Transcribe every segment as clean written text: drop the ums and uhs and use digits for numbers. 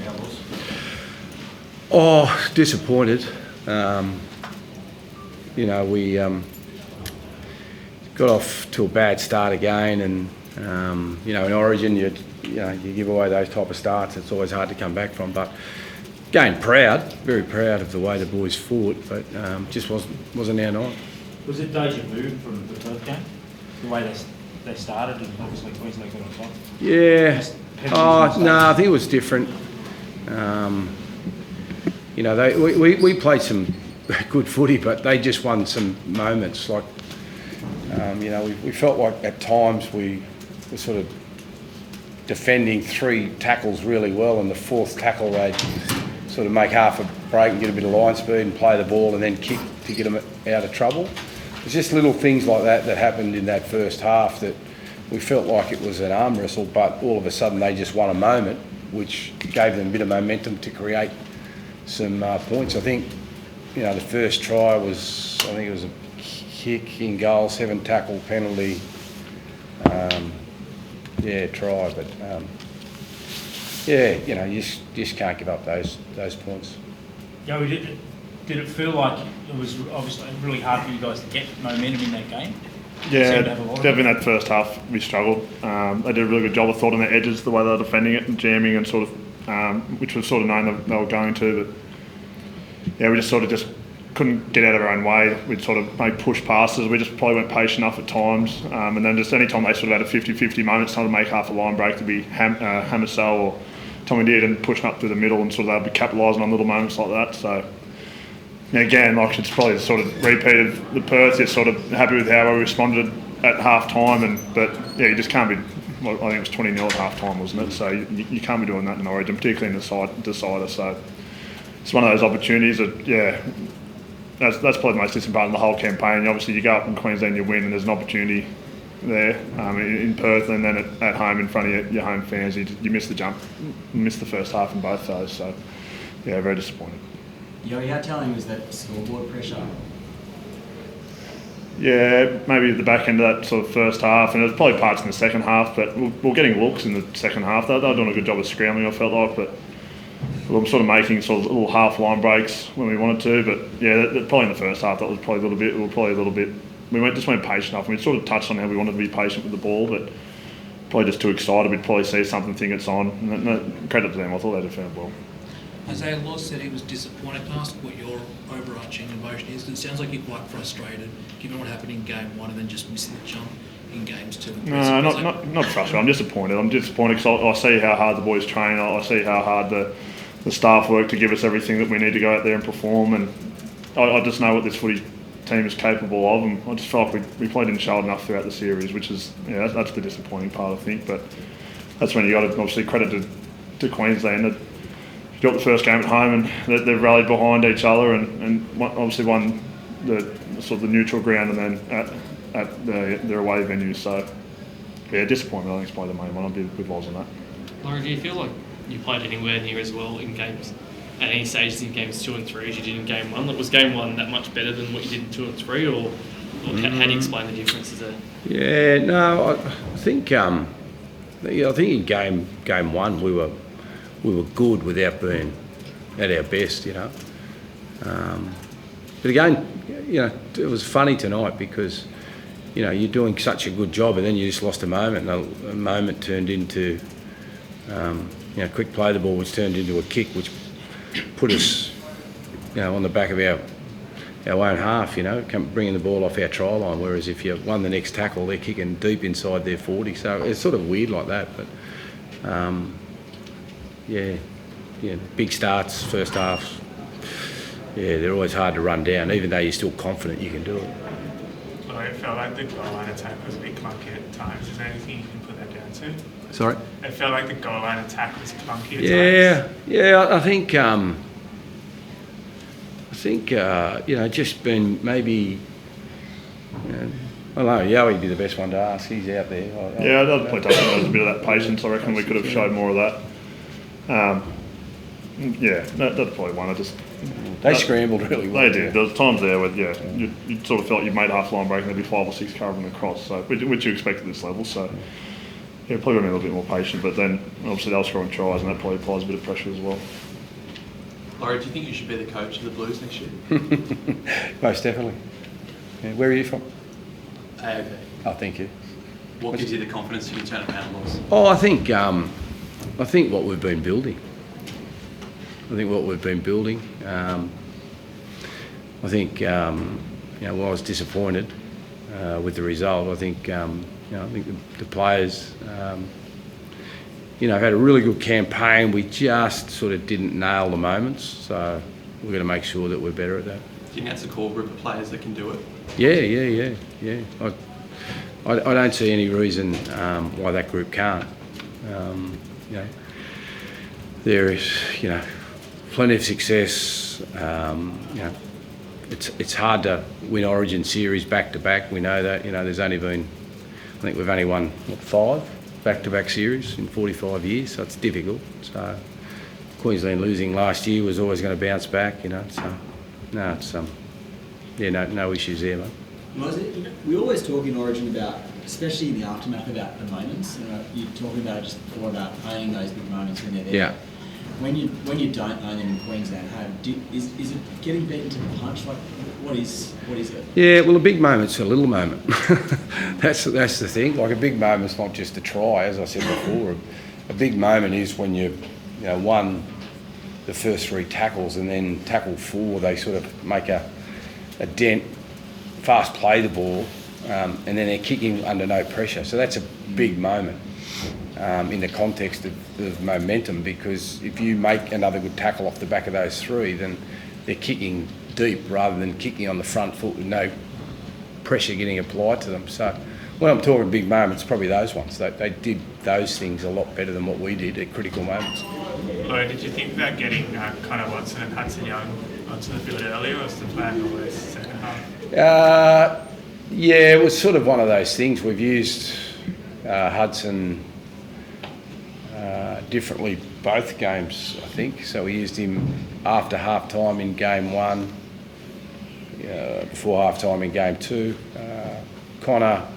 Outlaws? Oh, disappointed. We got off to a bad start again, and in Origin, you give away those type of starts. It's always hard to come back from. But again, very proud of the way the boys fought, but just wasn't our night. Was it deja vu from the Perth game? The way they started, and obviously Queensland got on top. Yeah. No, I think it was different. We played some good footy, but they just won some moments. Like, we felt like at times we were sort of defending 3 tackles really well, and the 4th tackle they'd sort of make half a break and get a bit of line speed and play the ball and then kick to get them out of trouble. It's just little things like that happened in that first half that we felt like it was an arm wrestle, but all of a sudden they just won a moment, which gave them a bit of momentum to create some points. I think, the first try was, it was a kick in goal, 7 tackle penalty. Try, but you just can't give up those points. Yeah, did it feel like it was obviously really hard for you guys to get momentum in that game? Yeah, definitely in that first half we struggled. They did a really good job, I thought, on the edges, the way they were defending it and jamming and sort of, which was sort of known that they were going to. But yeah, we just couldn't get out of our own way. We'd sort of make push passes. We just probably weren't patient enough at times. And then just any time they sort of had a 50-50 moment, trying to make half a line break, to be Hammersell or Tommy Dearden pushing up through the middle, and sort of they'll be capitalising on little moments like that. So again, like, it's probably sort of repeat of the Perth. You're sort of happy with how we responded at half time, but you just can't be. Well, I think it was 20-0 at half time, wasn't it? So you can't be doing that in Origin, particularly in the decider. So it's one of those opportunities that that's probably the most disappointing part of the whole campaign. Obviously, you go up in Queensland, you win, and there's an opportunity there in Perth, and then at home in front of your home fans, you miss the jump, you miss the first half in both those. So very disappointing. Your telling was that scoreboard pressure. Yeah, maybe at the back end of that sort of first half, and there's probably parts in the second half, but we're getting looks in the second half. They were doing a good job of scrambling, I felt like, but I'm sort of making sort of little half line breaks when we wanted to. But yeah, probably in the first half that was probably a little bit. We weren't patient enough. We sort of touched on how we wanted to be patient with the ball, but probably just too excited. We'd probably see something, think it's on. And credit to them, I thought they defended well. Isaiah Laws said he was disappointed. Can I ask what your overarching emotion is? Because it sounds like you're quite frustrated, given what happened in game 1 and then just missing the jump in games 2 and 3. No, not frustrated. I'm disappointed. I'm disappointed because I see how hard the boys train. I see how hard the staff work to give us everything that we need to go out there and perform. And I just know what this footy team is capable of. And I just felt like we probably didn't show it enough throughout the series, which is that's the disappointing part, I think. But that's when you got to obviously credit to Queensland that got the first game at home and they've rallied behind each other and obviously won the sort of the neutral ground and then at their away venue. So disappointment, I think, is probably the main one. I'll be with Loz on that. Lauren, do you feel like you played anywhere near as well in games at any stages in games 2 and 3 as you did in game 1? Like, was game 1 that much better than what you did in 2 and 3, or how do you explain the differences there? Yeah, no, I think in game 1 we were good without being at our best, But again, it was funny tonight because, you're doing such a good job and then you just lost a moment, and a moment turned into, quick play the ball, which turned into a kick, which put us, on the back of our own half, bringing the ball off our try line, whereas if you won the next tackle, they're kicking deep inside their 40. So it's sort of weird like that, but big starts, first halves. They're always hard to run down, even though you're still confident you can do it. Well, it felt like the goal line attack was a bit clunky at times. Is there anything you can put that down to? Sorry? It felt like the goal line attack was clunky at times. Yeah. I think just been maybe. I don't know, Yowie would be the best one to ask. He's out there. I'd probably take there was a bit of that patience. I reckon we could have showed more of that. That's probably one. They scrambled really well. They did. There was times there where you sort of felt you made half line break and there'd be 5 or 6 covering across, so which you expect at this level. So yeah, probably got to be a little bit more patient, but then obviously they'll scoring tries and that probably applies a bit of pressure as well. Laurie, do you think you should be the coach of the Blues next year? Most definitely. Yeah, where are you from? AOP. Oh, thank you. What gives you the confidence you can turn around a loss? Oh, I think what we've been building. I think I was disappointed with the result. I think I think the players had a really good campaign. We just sort of didn't nail the moments, so we're going to make sure that we're better at that. Do you think that's a core group of players that can do it? Yeah. I don't see any reason why that group can't. There is plenty of success. It's hard to win Origin series back to back. We know that. There's only been, I think we've only won 5 back-to-back series in 45 years, so it's difficult. So Queensland losing last year was always going to bounce back. So no, it's no issues there, mate. We always talk in Origin about, especially in the aftermath, about the moments. You're talking about it just before about owning those big moments when they're there. Yeah. When you don't own them in Queensland, is it getting beaten to the punch? Like, what is it? Yeah, well, a big moment's a little moment. That's the thing. Like, a big moment's not just a try, as I said before. A big moment is when you won the first 3 tackles, and then tackle 4, they sort of make a dent, fast play the ball, and then they're kicking under no pressure. So that's a big moment in the context of momentum, because if you make another good tackle off the back of those 3, then they're kicking deep rather than kicking on the front foot with no pressure getting applied to them. So when I'm talking big moments, probably those ones. They did those things a lot better than what we did at critical moments. Laurie, did you think about getting Connor Watson and Hudson Young onto the field earlier, or was the plan always second half? Yeah, it was sort of one of those things. We've used Hudson differently both games, I think. So we used him after half-time in game 1, before half-time in game 2. Connor,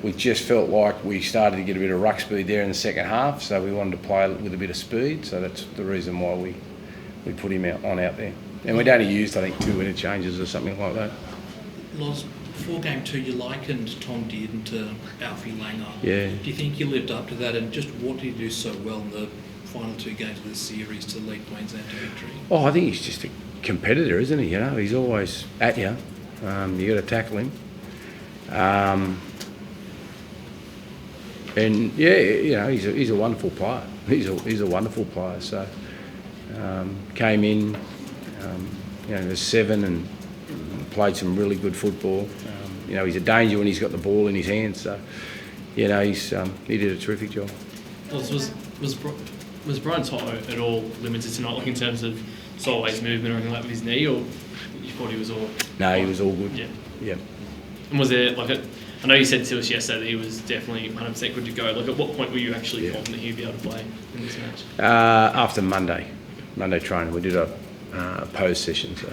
we just felt like we started to get a bit of ruck speed there in the second half, so we wanted to play with a bit of speed. So that's the reason why we put him out there. And we'd only used, I think, 2 interchanges or something like that. Loz, before game 2, you likened Tom Dearden to Alfie Langer. Yeah. Do you think you lived up to that, and just what did he do so well in the final 2 games of this series to lead Queensland to victory? Oh, I think he's just a competitor, isn't he? He's always at you. You got to tackle him. And yeah, he's a wonderful player. He's a wonderful player. So came in, was 7 and played some really good football. He's a danger when he's got the ball in his hands. So he did a terrific job. Was Brian Toto at all limited tonight, like in terms of sideways movement or anything like with his knee, or you thought he was all? No, he was all good. Yeah. And was there I know you said to us yesterday that he was definitely 100% good to go. Like, at what point were you actually confident he'd be able to play in this match? After Monday training, we did a pose session, so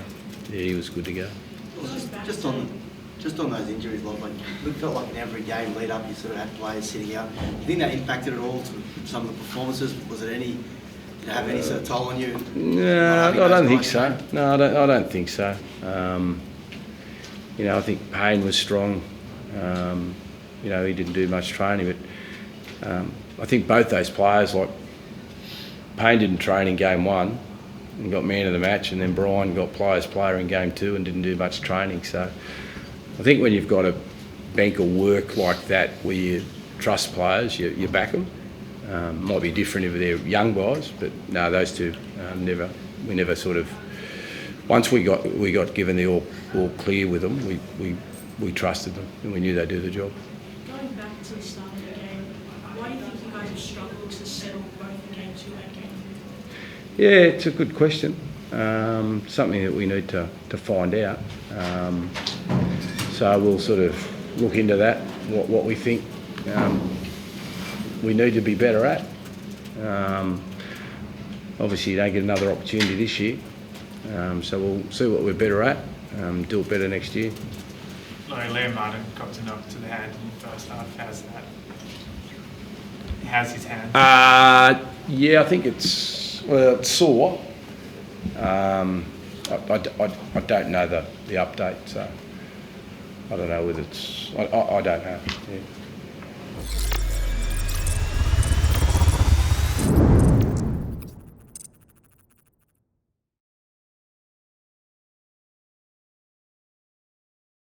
yeah, he was good to go. Just on those injuries, it felt like in every game lead up, you sort of had players sitting out. Do you think that impacted at all to some of the performances? Did it have any sort of toll on you? No, I don't think so. No, I don't think so. I think Payne was strong. He didn't do much training, but I think both those players, like Payne didn't train in game 1 and got man of the match, and then Brian got players player in game 2 and didn't do much training. So I think when you've got a bank of work like that where you trust players, you back them. Might be different if they're young guys, but no, those two we never sort of. Once we got given the all clear with them, we trusted them and we knew they'd do the job. Going back to the start of the game, why do you think you guys have struggled to settle both game 2 and game 3? Yeah, it's a good question. Something that we need to find out. So we'll sort of look into that, what we think we need to be better at. Obviously, you don't get another opportunity this year. So we'll see what we're better at, do it better next year. Liam Martin got to knock to the hand in the first half. How's that? how's his hand? Yeah, I think it's sore. I don't know the update, so I don't know whether it's. I don't know. Yeah.